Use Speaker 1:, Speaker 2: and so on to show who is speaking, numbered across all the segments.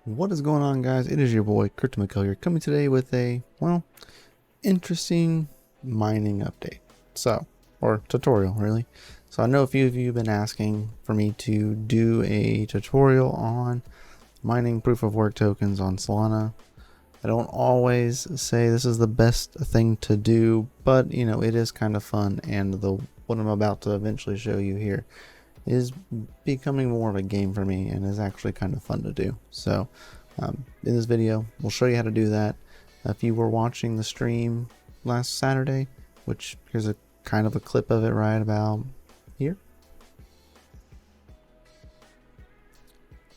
Speaker 1: What is going on, guys? It is your boy CryptoMykel here, coming today with a, well, interesting mining update. Or tutorial, really. So I know a few of you have been asking for me to do a tutorial on mining proof of work tokens on Solana. I don't always say this is the best thing to do, but you know, it is kind of fun, and what I'm about to eventually show you here is becoming more of a game for me and is actually kind of fun to do. So in this video we'll show you how to do that. If you were watching the stream last Saturday, which here's a kind of a clip of it right about here,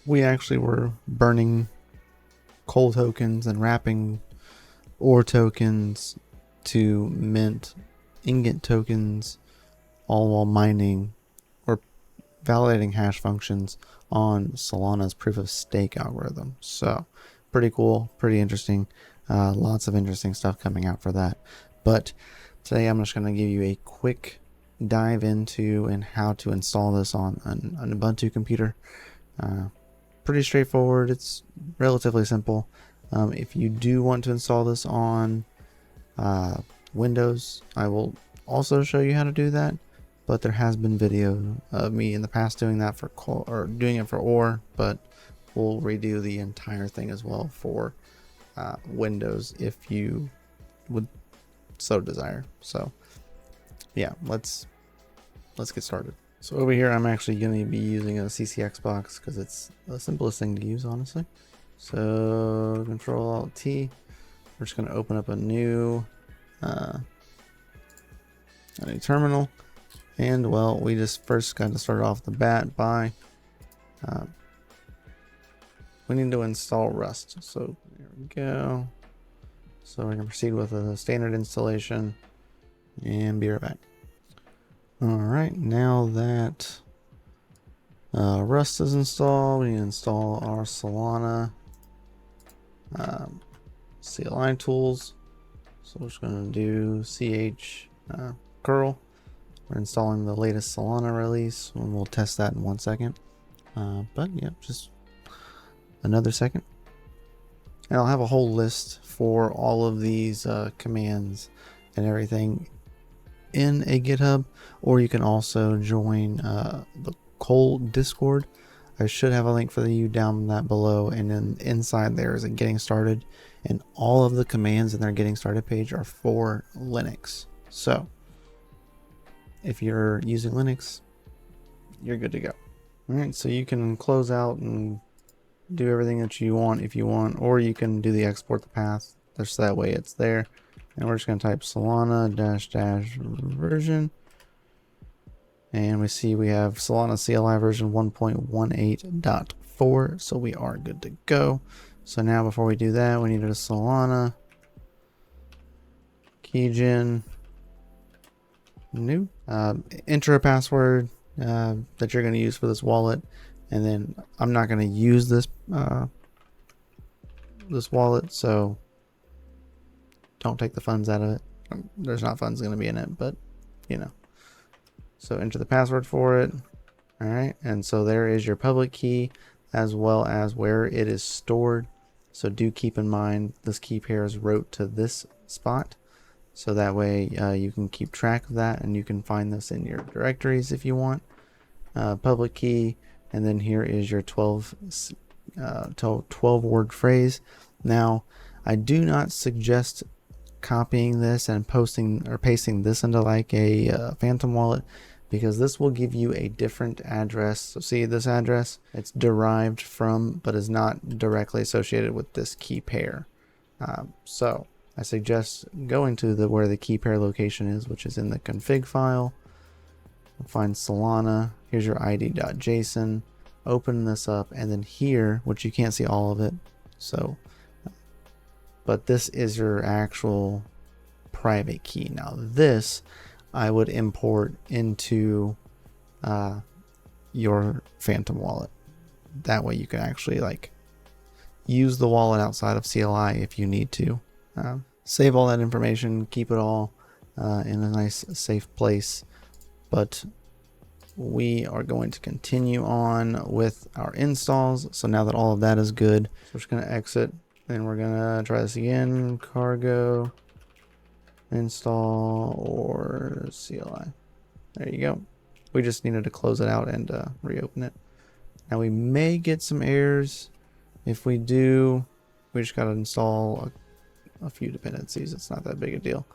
Speaker 1: we actually were burning coal tokens and wrapping ore tokens to mint ingot tokens, all while mining or validating hash functions on Solana's proof of stake algorithm. So pretty cool, pretty interesting. Lots of interesting stuff coming out for that. But today I'm just going to give you a quick dive into and how to install this on an Ubuntu computer. Pretty straightforward. It's relatively simple. If you do want to install this on Windows, I will also show you how to do that. But there has been video of me in the past doing that for doing it for Ore, but we'll redo the entire thing as well for Windows if you would so desire. So yeah, let's get started. So over here I'm actually going to be using a CCX box because it's the simplest thing to use, honestly. So Control-Alt-T, we're just going to open up a new terminal. And well, we just first got to start off the bat by we need to install Rust. So there we go. So we're gonna proceed with a standard installation and be right back. All right, now that Rust is installed, we need to install our Solana CLI tools. So we're just gonna do curl. We're installing the latest Solana release, and we'll test that in 1 second. But yeah, just another second. And I'll have a whole list for all of these commands and everything in a GitHub, or you can also join the Coal Discord. I should have a link for you down that below, and then inside there is a getting started, and all of the commands in their getting started page are for Linux. So if you're using Linux, you're good to go. All right, so you can close out and do everything that you want if you want, or you can do the export the path. Just that way it's there. And we're just going to type Solana -- version. And we see we have Solana CLI version 1.18.4. So we are good to go. So now before we do that, we need a Solana keygen new. Enter a password that you're going to use for this wallet, and then I'm not going to use this this wallet, so don't take the funds out of it. There's not funds going to be in it, but you know. So enter the password for it. All right, and so there is your public key as well as where it is stored. So do keep in mind this key pair is wrote to this spot. So that way you can keep track of that, and you can find this in your directories if you want. Public key, and then here is your 12 word phrase. Now, I do not suggest copying this and pasting this into like a Phantom wallet, because this will give you a different address. So see this address? It's derived from, but is not directly associated with this key pair. So I suggest going to where the key pair location is, which is in the config file. Find Solana. Here's your id.json. Open this up, and then here, which you can't see all of it, so but this is your actual private key. Now this I would import into your Phantom wallet. That way you can actually like use the wallet outside of CLI if you need to. Save all that information, keep it all in a nice safe place. But we are going to continue on with our installs. So now that all of that is good, so we're just going to exit, and we're going to try this again. Cargo install Ore-CLI. There you go. We just needed to close it out and reopen it. Now we may get some errors. If we do, we just got to install a few dependencies. It's not that big a deal,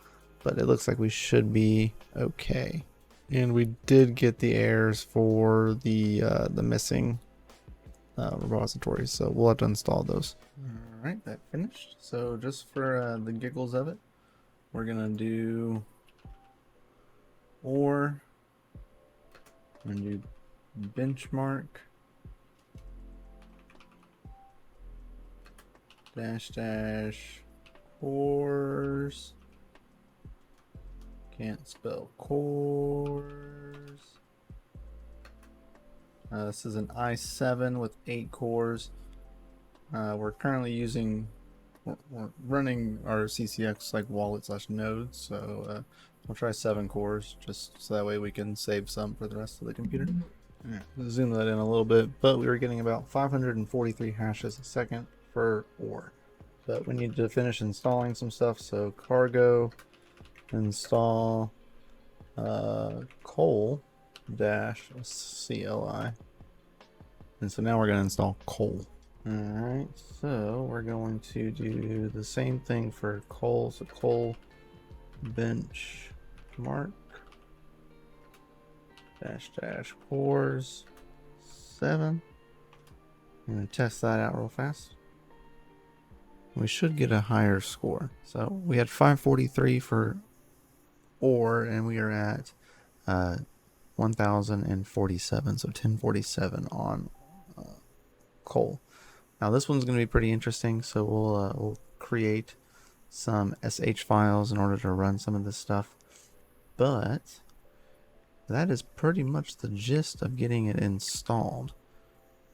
Speaker 1: but it looks like we should be okay. And we did get the errors for the missing repositories, so we'll have to install those. All right, that finished. So just for the giggles of it, we're gonna do Ore. I'm gonna do benchmark -- cores. Can't spell cores. This is an i7 with 8 cores. We're currently using, we're running our CCX like wallet / nodes, so we'll try 7 cores just so that way we can save some for the rest of the computer. Yeah, zoom that in a little bit, but we were getting about 543 hashes a second for Ore. But we need to finish installing some stuff, so cargo install Coal-CLI. And so now we're going to install Coal. Alright, so we're going to do the same thing for Coal. So Coal benchmark -- cores 7. I'm going to test that out real fast. We should get a higher score. So we had 543 for Ore, and we are at 1047, so 1047 on Coal. Now this one's going to be pretty interesting, so we'll create some SH files in order to run some of this stuff, but that is pretty much the gist of getting it installed.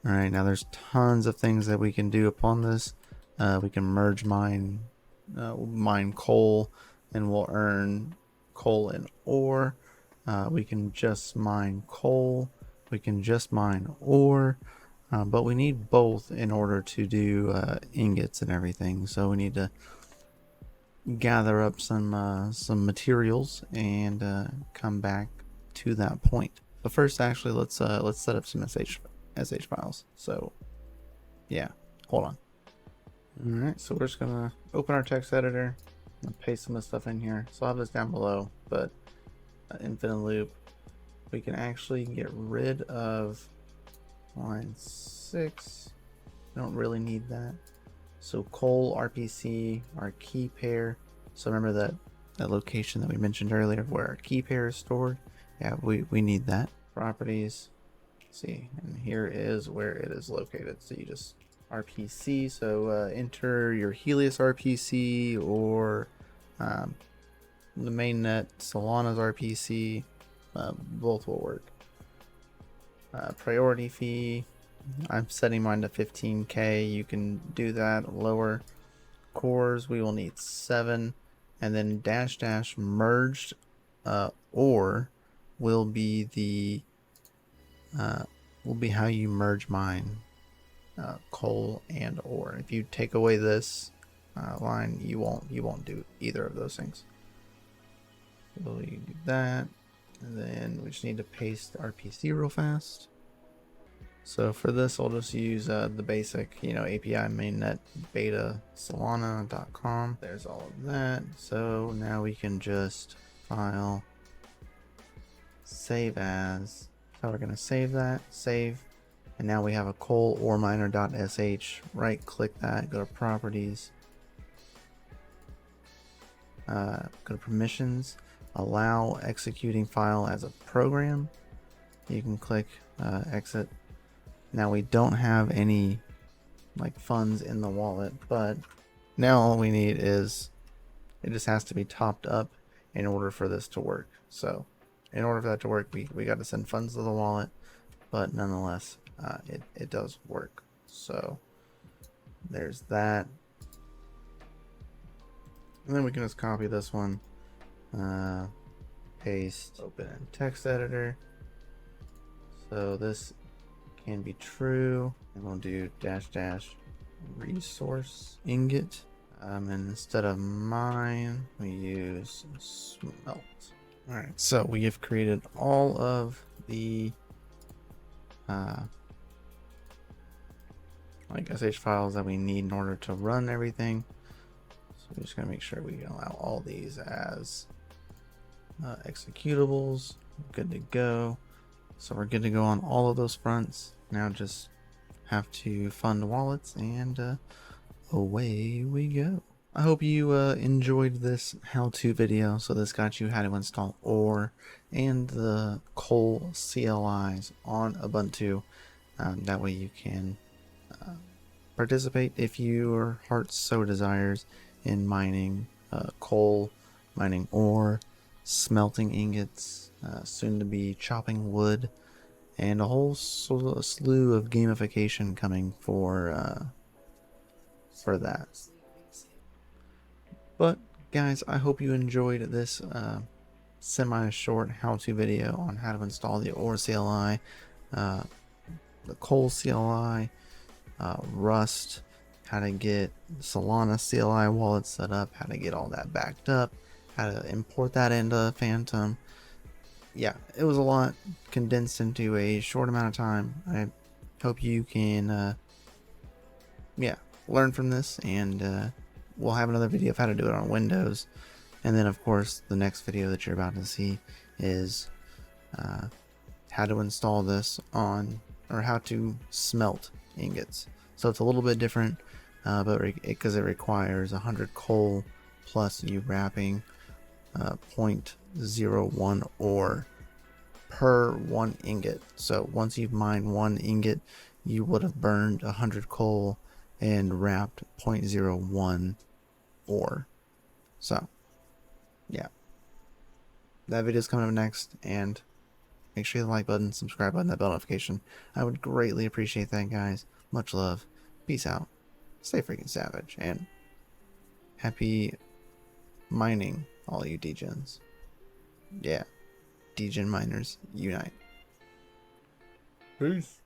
Speaker 1: All right, now there's tons of things that we can do upon this. We can merge mine coal, and we'll earn coal and ore. We can just mine coal. We can just mine ore. But we need both in order to do ingots and everything. So we need to gather up some materials and come back to that point. But first, actually, let's set up some SH files. So yeah, hold on. All right, so we're just gonna open our text editor and paste some of the stuff in here. So I'll have this down below, but infinite loop, we can actually get rid of line 6. We don't really need that. So Coal RPC, our key pair. So remember that location that we mentioned earlier where our key pair is stored. Yeah, we need that. Properties. See, and here is where it is located. So you just RPC. So enter your Helios RPC or the mainnet Solana's RPC. Both will work. Priority fee, I'm setting mine to 15k. You can do that lower. Cores, we will need 7, and then -- merged ore will be the how you merge mine coal and ore. If you take away this line, you won't do either of those things. So we do that. And then we just need to paste RPC real fast. So for this, I'll just use the basic, API mainnet beta solana.com. There's all of that. So now we can just file save as. So we're going to save that, save. And now we have a coal ore miner.sh. Right click that, go to properties, go to permissions. Allow executing file as a program. You can click exit. Now we don't have any funds in the wallet, but now all we need is it just has to be topped up in order for this to work. So in order for that to work, we got to send funds to the wallet, but nonetheless it does work. So there's that, and then we can just copy this one. Paste, open in text editor, So this can be true, and we'll do dash dash resource ingot. And instead of mine, we use smelt. All right, so we have created all of the like SH files that we need in order to run everything. So we're just gonna make sure we allow all these as executables. Good to go. So we're good to go on all of those fronts. Now just have to fund wallets and away we go. I hope you enjoyed this how-to video. So this got you how to install Ore and the Coal-CLIs on Ubuntu. That way you can participate if your heart so desires in mining coal, mining ore, smelting ingots, soon to be chopping wood, and a whole slew of gamification coming for that. But guys, I hope you enjoyed this semi-short how-to video on how to install the Ore-CLI, the Coal-CLI, Rust, how to get Solana CLI wallet set up, how to get all that backed up, how to import that into Phantom. Yeah, it was a lot condensed into a short amount of time. I hope you can learn from this, and we'll have another video of how to do it on Windows. And then of course the next video that you're about to see is how to install this on, or how to smelt ingots. So it's a little bit different, but because it requires 100 coal plus you wrapping 0.01 ore per 1 ingot. So once you've mined 1 ingot, you would have burned 100 coal and wrapped 0.01 ore. So yeah, that video is coming up next, and make sure you hit the like button, subscribe button, that bell notification. I would greatly appreciate that, guys. Much love. Peace out. Stay freaking savage, and happy mining, all you degens. Yeah, degen miners unite. Peace.